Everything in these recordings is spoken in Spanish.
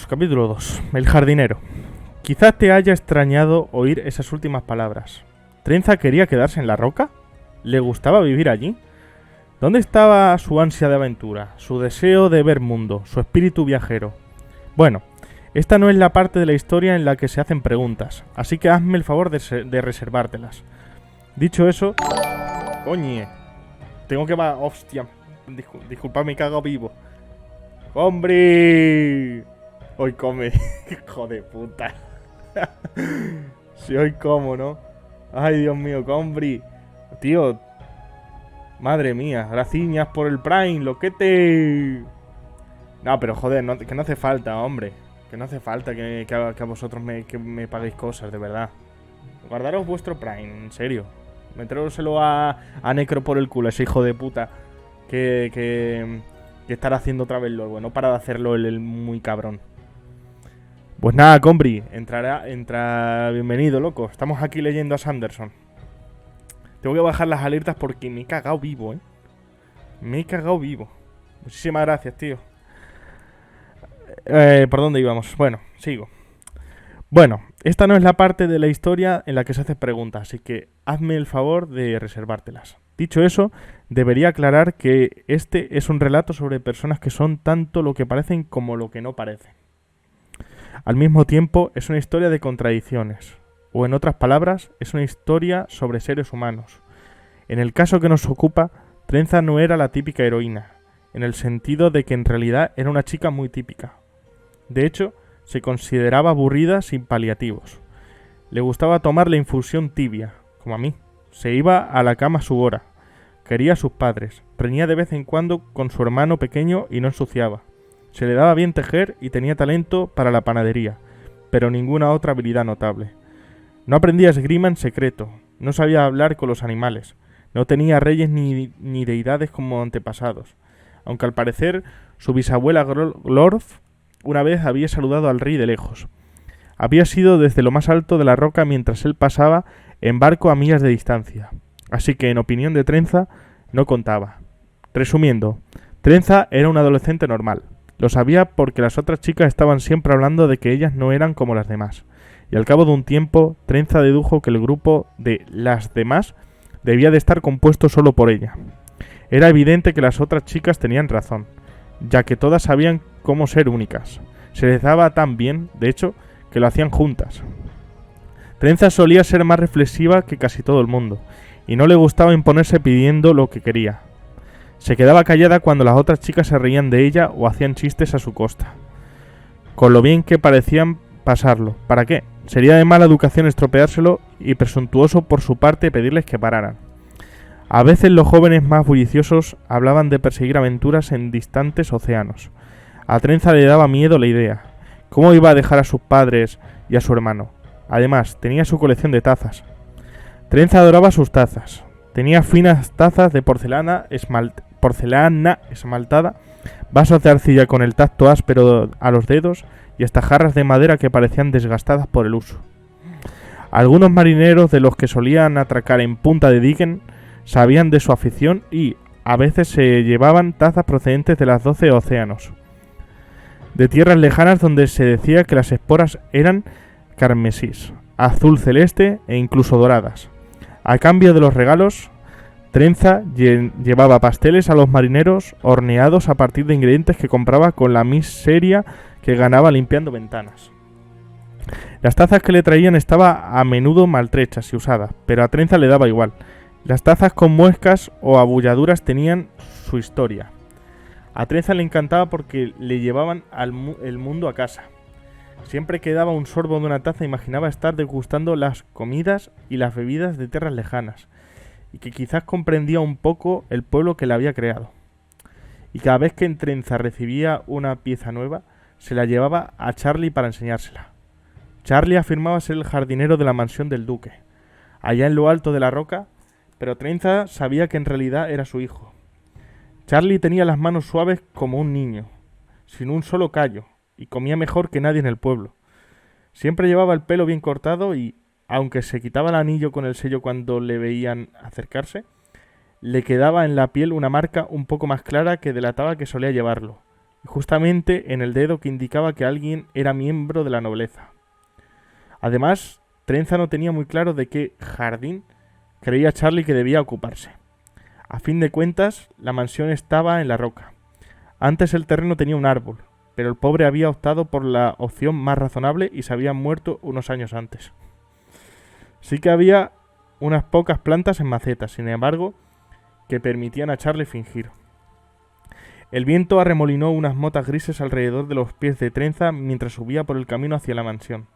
capítulo 2. El jardinero. Quizás te haya extrañado oír esas últimas palabras. ¿Trenza quería quedarse en la roca? ¿Le gustaba vivir allí? ¿Dónde estaba su ansia de aventura, su deseo de ver mundo, su espíritu viajero? Bueno, esta no es la parte de la historia en la que se hacen preguntas, así que hazme el favor de reservártelas. Dicho eso... Coñe. Tengo que... Hostia. Disculpad, me cago vivo. ¡Hombre! Hoy come. Hijo de puta. Si hoy como, ¿no? Ay, Dios mío, Combri. Tío. Madre mía. Graciñas por el Prime, loquete. No, pero joder, que no hace falta, hombre. Que no hace falta que a vosotros que me paguéis cosas, de verdad. Guardaros vuestro Prime, en serio. Meteróselo a Necro por el culo, ese hijo de puta. Que estará haciendo otra vez LOL. Bueno, para de hacerlo el muy cabrón. Pues nada, Combri, entra bienvenido, loco. Estamos aquí leyendo a Sanderson. Tengo que bajar las alertas porque me he cagado vivo, Me he cagado vivo. Muchísimas gracias, tío. ¿Por dónde íbamos? Bueno, sigo. Bueno, esta no es la parte de la historia en la que se hace preguntas, así que hazme el favor de reservártelas. Dicho eso, debería aclarar que este es un relato sobre personas que son tanto lo que parecen como lo que no parecen. Al mismo tiempo, es una historia de contradicciones, o en otras palabras, es una historia sobre seres humanos. En el caso que nos ocupa, Trenza no era la típica heroína, en el sentido de que en realidad era una chica muy típica. De hecho, se consideraba aburrida sin paliativos. Le gustaba tomar la infusión tibia, como a mí. Se iba a la cama a su hora. Quería a sus padres. Reñía de vez en cuando con su hermano pequeño y no ensuciaba. Se le daba bien tejer y tenía talento para la panadería, pero ninguna otra habilidad notable. No aprendía esgrima en secreto. No sabía hablar con los animales. No tenía reyes ni deidades como antepasados. Aunque al parecer su bisabuela Glorf una vez había saludado al rey de lejos. Había sido desde lo más alto de la roca mientras él pasaba en barco a millas de distancia. Así que, en opinión de Trenza, no contaba. Resumiendo, Trenza era una adolescente normal. Lo sabía porque las otras chicas estaban siempre hablando de que ellas no eran como las demás. Y al cabo de un tiempo, Trenza dedujo que el grupo de las demás debía de estar compuesto solo por ella. Era evidente que las otras chicas tenían razón, ya que todas sabían cómo ser únicas. Se les daba tan bien, de hecho, que lo hacían juntas. Trenza solía ser más reflexiva que casi todo el mundo, y no le gustaba imponerse pidiendo lo que quería. Se quedaba callada cuando las otras chicas se reían de ella o hacían chistes a su costa. Con lo bien que parecían pasarlo. ¿Para qué? Sería de mala educación estropeárselo y presuntuoso por su parte pedirles que pararan. A veces los jóvenes más bulliciosos hablaban de perseguir aventuras en distantes océanos. A Trenza le daba miedo la idea. ¿Cómo iba a dejar a sus padres y a su hermano? Además, tenía su colección de tazas. Trenza adoraba sus tazas. Tenía finas tazas de porcelana esmaltada, vasos de arcilla con el tacto áspero a los dedos y hasta jarras de madera que parecían desgastadas por el uso. Algunos marineros de los que solían atracar en Punta de Diggen sabían de su afición y, a veces, se llevaban tazas procedentes de las 12 océanos, de tierras lejanas donde se decía que las esporas eran carmesís, azul celeste e incluso doradas. A cambio de los regalos, Trenza llevaba pasteles a los marineros horneados a partir de ingredientes que compraba con la miseria que ganaba limpiando ventanas. Las tazas que le traían estaban a menudo maltrechas y usadas, pero a Trenza le daba igual. Las tazas con muescas o abulladuras tenían su historia. A Trenza le encantaba porque le llevaban el mundo a casa. Siempre que daba un sorbo de una taza imaginaba estar degustando las comidas y las bebidas de tierras lejanas, y que quizás comprendía un poco el pueblo que la había creado. Y cada vez que en Trenza recibía una pieza nueva, se la llevaba a Charlie para enseñársela. Charlie afirmaba ser el jardinero de la mansión del duque, allá en lo alto de la roca, pero Trenza sabía que en realidad era su hijo. Charlie tenía las manos suaves como un niño, sin un solo callo, y comía mejor que nadie en el pueblo. Siempre llevaba el pelo bien cortado y, aunque se quitaba el anillo con el sello cuando le veían acercarse, le quedaba en la piel una marca un poco más clara que delataba que solía llevarlo. y justamente en el dedo que indicaba que alguien era miembro de la nobleza. Además, Trenza no tenía muy claro de qué jardín creía Charlie que debía ocuparse. A fin de cuentas, la mansión estaba en la roca. Antes el terreno tenía un árbol, pero el pobre había optado por la opción más razonable y se había muerto unos años antes. Sí que había unas pocas plantas en macetas, sin embargo, que permitían a Charlie fingir. El viento arremolinó unas motas grises alrededor de los pies de Trenza mientras subía por el camino hacia la mansión.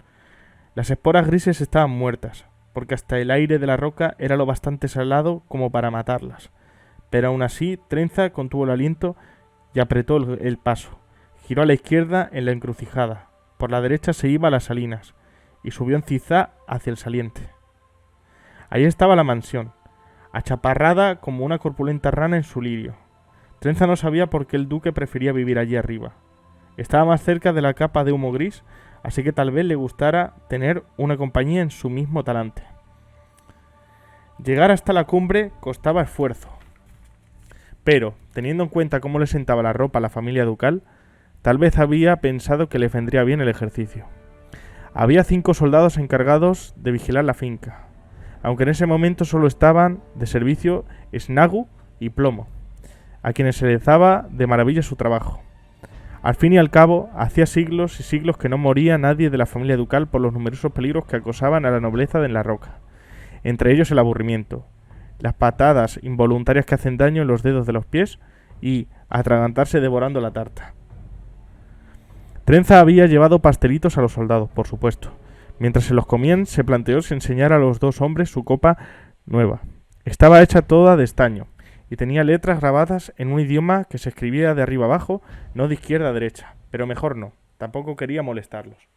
Las esporas grises estaban muertas, porque hasta el aire de la roca era lo bastante salado como para matarlas. Pero aún así, Trenza contuvo el aliento y apretó el paso. Giró a la izquierda en la encrucijada. Por la derecha se iba a las salinas, y subió en zigzag hacia el saliente. Ahí estaba la mansión, achaparrada como una corpulenta rana en su lirio. Trenza no sabía por qué el duque prefería vivir allí arriba. Estaba más cerca de la capa de humo gris, así que tal vez le gustara tener una compañía en su mismo talante. Llegar hasta la cumbre costaba esfuerzo. Pero, teniendo en cuenta cómo le sentaba la ropa a la familia ducal, tal vez había pensado que le vendría bien el ejercicio. Había 5 soldados encargados de vigilar la finca, aunque en ese momento solo estaban de servicio Snagu y Plomo, a quienes se les daba de maravilla su trabajo. Al fin y al cabo, hacía siglos y siglos que no moría nadie de la familia ducal por los numerosos peligros que acosaban a la nobleza en la roca, entre ellos el aburrimiento, las patadas involuntarias que hacen daño en los dedos de los pies y atragantarse devorando la tarta. Trenza había llevado pastelitos a los soldados, por supuesto. Mientras se los comían, se planteó si enseñar a los 2 hombres su copa nueva. Estaba hecha toda de estaño y tenía letras grabadas en un idioma que se escribía de arriba abajo, no de izquierda a derecha, pero mejor no, tampoco quería molestarlos.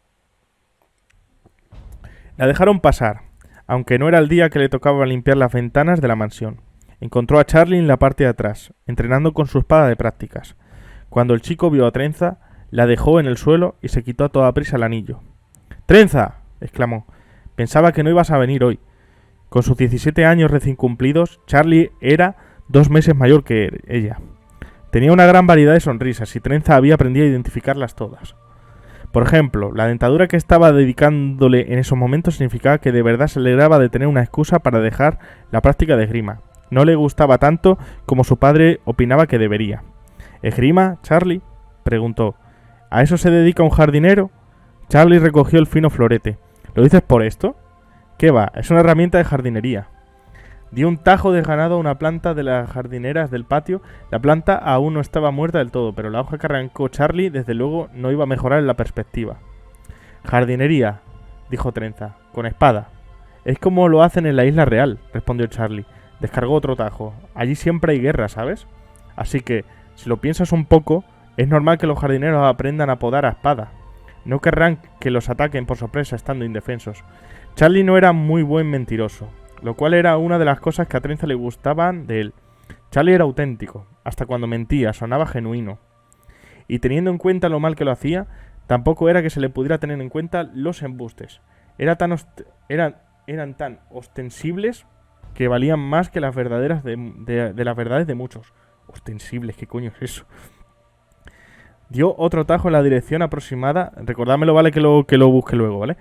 La dejaron pasar, aunque no era el día que le tocaba limpiar las ventanas de la mansión. Encontró a Charlie en la parte de atrás, entrenando con su espada de prácticas. Cuando el chico vio a Trenza, la dejó en el suelo y se quitó a toda prisa el anillo. ¡Trenza!, exclamó. Pensaba que no ibas a venir hoy. Con sus 17 años recién cumplidos, Charlie era 2 meses mayor que ella. Tenía una gran variedad de sonrisas y Trenza había aprendido a identificarlas todas. Por ejemplo, la dentadura que estaba dedicándole en esos momentos significaba que de verdad se alegraba de tener una excusa para dejar la práctica de esgrima. No le gustaba tanto como su padre opinaba que debería. ¿Esgrima, Charlie?, preguntó. ¿A eso se dedica un jardinero? Charlie recogió el fino florete. ¿Lo dices por esto? ¿Qué va? Es una herramienta de jardinería. Dio un tajo desganado a una planta de las jardineras del patio. La planta aún no estaba muerta del todo, pero la hoja que arrancó Charlie desde luego no iba a mejorar en la perspectiva. Jardinería, dijo Trenza, con espada. Es como lo hacen en la isla real, respondió Charlie. Descargó otro tajo. Allí siempre hay guerra, ¿sabes? Así que, si lo piensas un poco, es normal que los jardineros aprendan a podar a espada. No querrán que los ataquen por sorpresa estando indefensos. Charlie no era muy buen mentiroso, lo cual era una de las cosas que a Trenza le gustaban de él. Charlie era auténtico, hasta cuando mentía, sonaba genuino. Y teniendo en cuenta lo mal que lo hacía, tampoco era que se le pudiera tener en cuenta los embustes. Eran tan ostensibles que valían más que las verdaderas de las verdades de muchos. Ostensibles, ¿qué coño es eso? Dio otro tajo en la dirección aproximada. Recordádmelo, vale, que lo busque luego, ¿vale?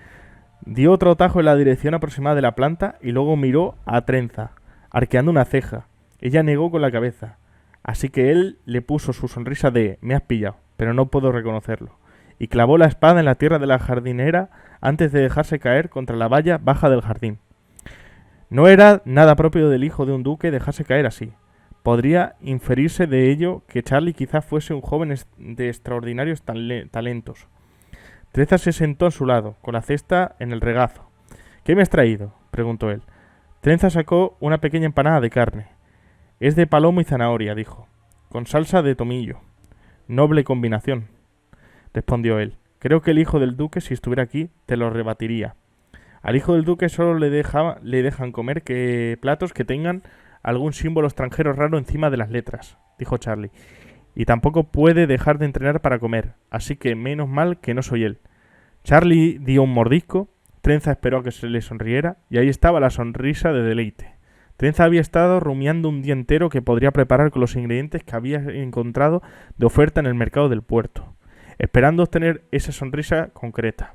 Dio otro tajo en la dirección aproximada de la planta y luego miró a Trenza, arqueando una ceja. Ella negó con la cabeza. Así que él le puso su sonrisa de «me has pillado, pero no puedo reconocerlo», y clavó la espada en la tierra de la jardinera antes de dejarse caer contra la valla baja del jardín. No era nada propio del hijo de un duque dejarse caer así. Podría inferirse de ello que Charlie quizás fuese un joven de extraordinarios talentos. Trenza se sentó a su lado, con la cesta en el regazo. «¿Qué me has traído?», preguntó él. Trenza sacó una pequeña empanada de carne. «Es de palomo y zanahoria», dijo, «con salsa de tomillo». «Noble combinación», respondió él. «Creo que el hijo del duque, si estuviera aquí, te lo rebatiría. Al hijo del duque solo le dejan comer platos que tengan algún símbolo extranjero raro encima de las letras», dijo Charlie. «Y tampoco puede dejar de entrenar para comer, así que menos mal que no soy él». Charlie dio un mordisco, Trenza esperó a que se le sonriera, y ahí estaba la sonrisa de deleite. Trenza había estado rumiando un día entero que podría preparar con los ingredientes que había encontrado de oferta en el mercado del puerto, esperando obtener esa sonrisa concreta.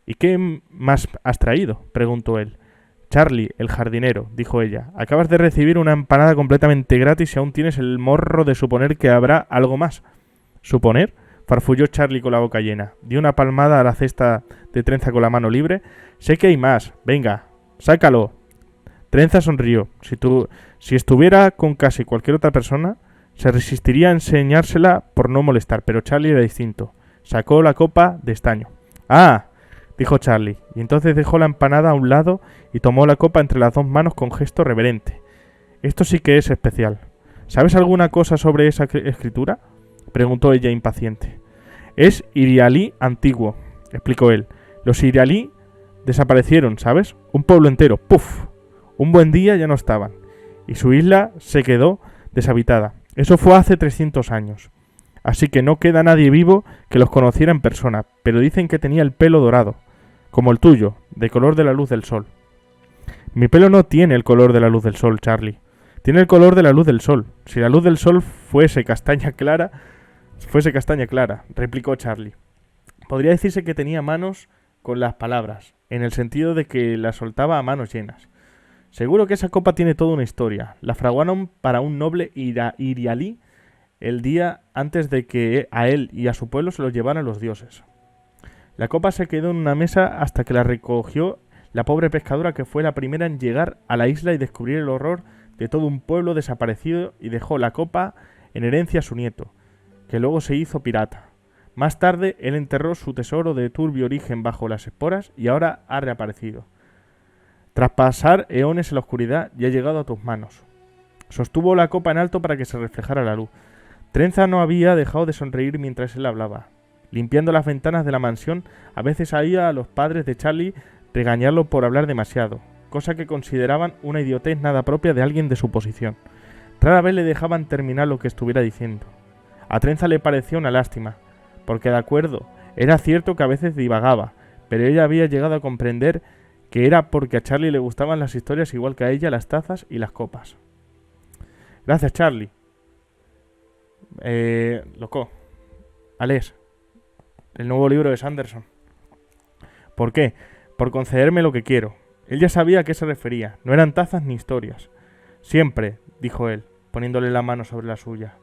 ¿Y qué más has traído?, preguntó él. Charlie, el jardinero, dijo ella, acabas de recibir una empanada completamente gratis y aún tienes el morro de suponer que habrá algo más. ¿Suponer? Farfulló Charlie con la boca llena. Dio una palmada a la cesta de Trenza con la mano libre. Sé que hay más. Venga, sácalo. Trenza sonrió. Si estuviera con casi cualquier otra persona, se resistiría a enseñársela por no molestar, pero Charlie era distinto. Sacó la copa de estaño. ¡Ah!, dijo Charlie, y entonces dejó la empanada a un lado y tomó la copa entre las dos manos con gesto reverente. Esto sí que es especial. ¿Sabes alguna cosa sobre esa escritura?, preguntó ella impaciente. Es irialí antiguo, explicó él. Los irialí desaparecieron, ¿sabes? Un pueblo entero. ¡Puf! Un buen día ya no estaban, y su isla se quedó deshabitada. Eso fue hace 300 años. Así que no queda nadie vivo que los conociera en persona, pero dicen que tenía el pelo dorado, como el tuyo, de color de la luz del sol. Mi pelo no tiene el color de la luz del sol, Charlie. Tiene el color de la luz del sol. Si la luz del sol fuese castaña clara, replicó Charlie. Podría decirse que tenía manos con las palabras, en el sentido de que las soltaba a manos llenas. Seguro que esa copa tiene toda una historia. La fraguaron para un noble irialí el día antes de que a él y a su pueblo se los llevaran los dioses. La copa se quedó en una mesa hasta que la recogió la pobre pescadora, que fue la primera en llegar a la isla y descubrir el horror de todo un pueblo desaparecido, y dejó la copa en herencia a su nieto, que luego se hizo pirata. Más tarde él enterró su tesoro de turbio origen bajo las esporas y ahora ha reaparecido. Tras pasar eones en la oscuridad, ya ha llegado a tus manos. Sostuvo la copa en alto para que se reflejara la luz. Trenza no había dejado de sonreír mientras él hablaba. Limpiando las ventanas de la mansión, a veces oía a los padres de Charlie regañarlo por hablar demasiado, cosa que consideraban una idiotez nada propia de alguien de su posición. Rara vez le dejaban terminar lo que estuviera diciendo. A Trenza le pareció una lástima, porque de acuerdo, era cierto que a veces divagaba, pero ella había llegado a comprender que era porque a Charlie le gustaban las historias igual que a ella las tazas y las copas. Gracias, Charlie. Loco. Alex. El nuevo libro de Sanderson. ¿Por qué? Por concederme lo que quiero. Él ya sabía a qué se refería. No eran tazas ni historias. Siempre, dijo él, poniéndole la mano sobre la suya.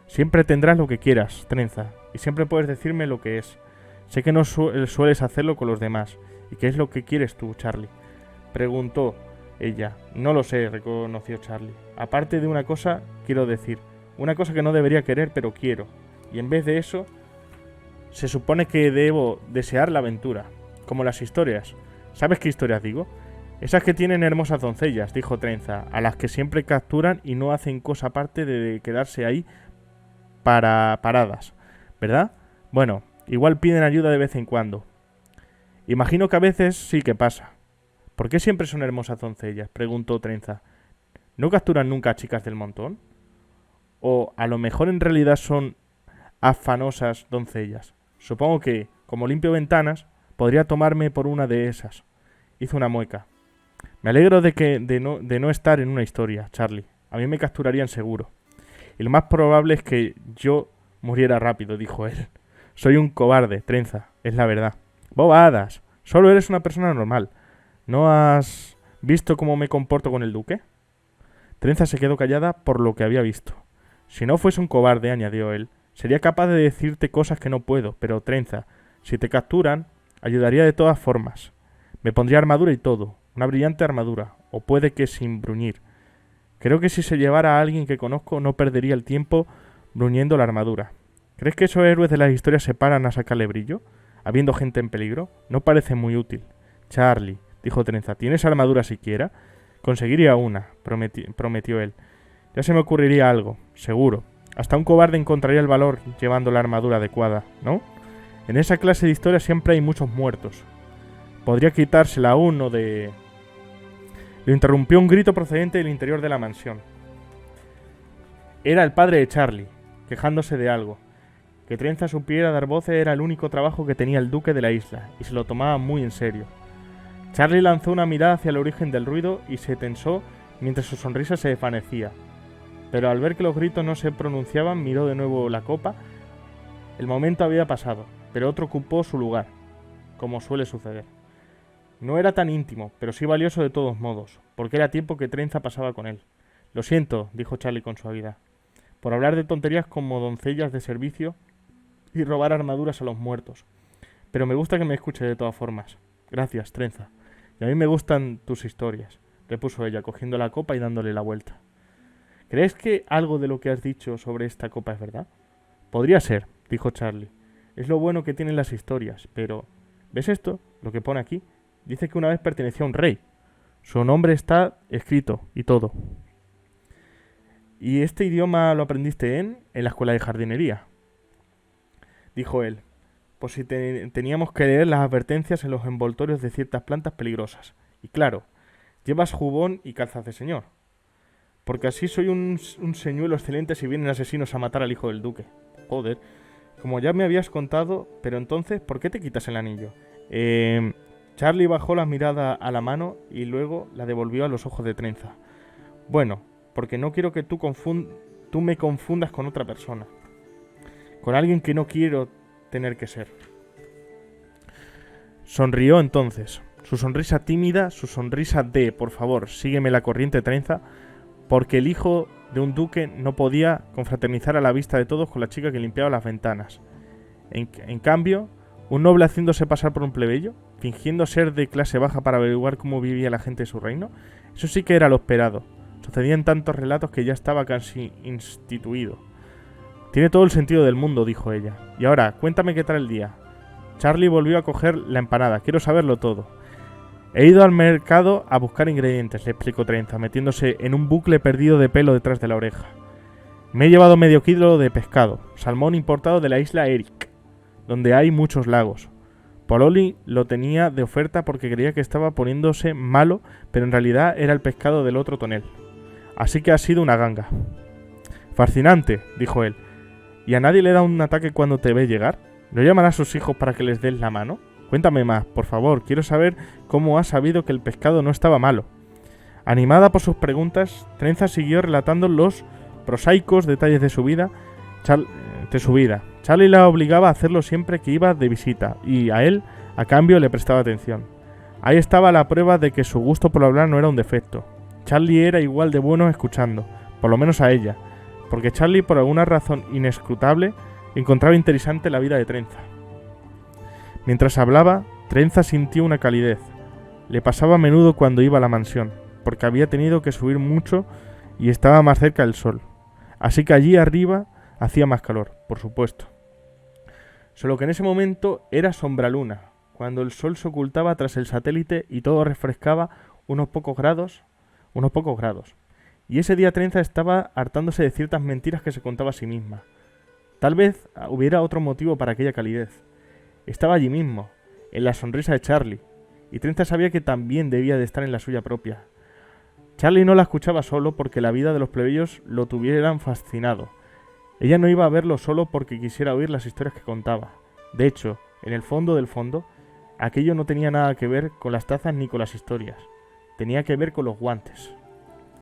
Siempre tendrás lo que quieras, Trenza, y siempre puedes decirme lo que es. Sé que no sueles hacerlo con los demás. ¿Y qué es lo que quieres tú, Charlie?, preguntó ella. No lo sé, reconoció Charlie. Aparte de una cosa, quiero decir. Una cosa que no debería querer, pero quiero. Y en vez de eso, se supone que debo desear la aventura. Como las historias. ¿Sabes qué historias digo? Esas que tienen hermosas doncellas, dijo Trenza, a las que siempre capturan y no hacen cosa aparte de quedarse ahí paradas, ¿verdad? Bueno, igual piden ayuda de vez en cuando. Imagino que a veces sí que pasa. ¿Por qué siempre son hermosas doncellas?, preguntó Trenza. ¿No capturan nunca a chicas del montón? O a lo mejor en realidad son afanosas doncellas. Supongo que, como limpio ventanas, podría tomarme por una de esas. Hizo una mueca. Me alegro de no estar en una historia, Charlie. A mí me capturarían seguro. Y lo más probable es que yo muriera rápido, dijo él. Soy un cobarde, Trenza, es la verdad. Bobadas. Solo eres una persona normal. ¿No has visto cómo me comporto con el duque? Trenza se quedó callada por lo que había visto. Si no fuese un cobarde, añadió él, sería capaz de decirte cosas que no puedo, pero Trenza, si te capturan, ayudaría de todas formas. Me pondría armadura y todo, una brillante armadura, o puede que sin bruñir. Creo que si se llevara a alguien que conozco no perdería el tiempo bruñendo la armadura. ¿Crees que esos héroes de las historias se paran a sacarle brillo, habiendo gente en peligro? No parece muy útil. Charlie, dijo Trenza, ¿tienes armadura siquiera? Conseguiría una, prometió él. Ya se me ocurriría algo, seguro. Hasta un cobarde encontraría el valor llevando la armadura adecuada, ¿no? En esa clase de historias siempre hay muchos muertos. Podría quitársela a uno de... Lo interrumpió un grito procedente del interior de la mansión. Era el padre de Charlie, quejándose de algo. Que Trenza supiera dar voces era el único trabajo que tenía el duque de la isla, y se lo tomaba muy en serio. Charlie lanzó una mirada hacia el origen del ruido y se tensó mientras su sonrisa se desvanecía. Pero al ver que los gritos no se pronunciaban, miró de nuevo la copa. El momento había pasado, pero otro ocupó su lugar, como suele suceder. No era tan íntimo, pero sí valioso de todos modos, porque era tiempo que Trenza pasaba con él. Lo siento, dijo Charlie con suavidad, por hablar de tonterías como doncellas de servicio y robar armaduras a los muertos. Pero me gusta que me escuche de todas formas. Gracias, Trenza. Y a mí me gustan tus historias, repuso ella, cogiendo la copa y dándole la vuelta. ¿Crees que algo de lo que has dicho sobre esta copa es verdad? Podría ser, dijo Charlie. Es lo bueno que tienen las historias, pero... ¿ves esto? Lo que pone aquí. Dice que una vez pertenecía a un rey. Su nombre está escrito y todo. ¿Y este idioma lo aprendiste en la escuela de jardinería? Dijo él. Pues si teníamos que leer las advertencias en los envoltorios de ciertas plantas peligrosas. Y claro, llevas jubón y calzas de señor. Porque así soy un señuelo excelente si vienen asesinos a matar al hijo del duque. Joder, como ya me habías contado, pero entonces, ¿por qué te quitas el anillo? Charlie bajó la mirada a la mano y luego la devolvió a los ojos de Trenza. Bueno, porque no quiero que tú me confundas con otra persona. Con alguien que no quiero tener que ser. Sonrió entonces. Su sonrisa tímida, su sonrisa de, por favor, sígueme la corriente, Trenza, porque el hijo de un duque no podía confraternizar a la vista de todos con la chica que limpiaba las ventanas. En cambio, un noble haciéndose pasar por un plebeyo, fingiendo ser de clase baja para averiguar cómo vivía la gente de su reino, eso sí que era lo esperado. Sucedía en tantos relatos que ya estaba casi instituido. Tiene todo el sentido del mundo, dijo ella. Y ahora, cuéntame qué tal el día. Charlie volvió a coger la empanada. Quiero saberlo todo. He ido al mercado a buscar ingredientes, le explicó Trenza, metiéndose en un bucle perdido de pelo detrás de la oreja. Me he llevado medio kilo de pescado, salmón importado de la isla Eric, donde hay muchos lagos. Pololi lo tenía de oferta porque creía que estaba poniéndose malo, pero en realidad era el pescado del otro tonel. Así que ha sido una ganga. Fascinante, dijo él. ¿Y a nadie le da un ataque cuando te ve llegar? ¿No llamará a sus hijos para que les des la mano? Cuéntame más, por favor, quiero saber cómo has sabido que el pescado no estaba malo. Animada por sus preguntas, Trenza siguió relatando los prosaicos detalles de su vida. Charlie la obligaba a hacerlo siempre que iba de visita, y a él, a cambio, le prestaba atención. Ahí estaba la prueba de que su gusto por hablar no era un defecto. Charlie era igual de bueno escuchando, por lo menos a ella, porque Charlie, por alguna razón inescrutable, encontraba interesante la vida de Trenza. Mientras hablaba, Trenza sintió una calidez. Le pasaba a menudo cuando iba a la mansión, porque había tenido que subir mucho y estaba más cerca del sol. Así que allí arriba hacía más calor, por supuesto. Solo que en ese momento era sombraluna, cuando el sol se ocultaba tras el satélite y todo refrescaba unos pocos grados. Y ese día Trenza estaba hartándose de ciertas mentiras que se contaba a sí misma. Tal vez hubiera otro motivo para aquella calidez. Estaba allí mismo, en la sonrisa de Charlie, y Trenza sabía que también debía de estar en la suya propia. Charlie no la escuchaba solo porque la vida de los plebeyos lo tuvieran fascinado. Ella no iba a verlo solo porque quisiera oír las historias que contaba. De hecho, en el fondo del fondo, aquello no tenía nada que ver con las tazas ni con las historias. Tenía que ver con los guantes.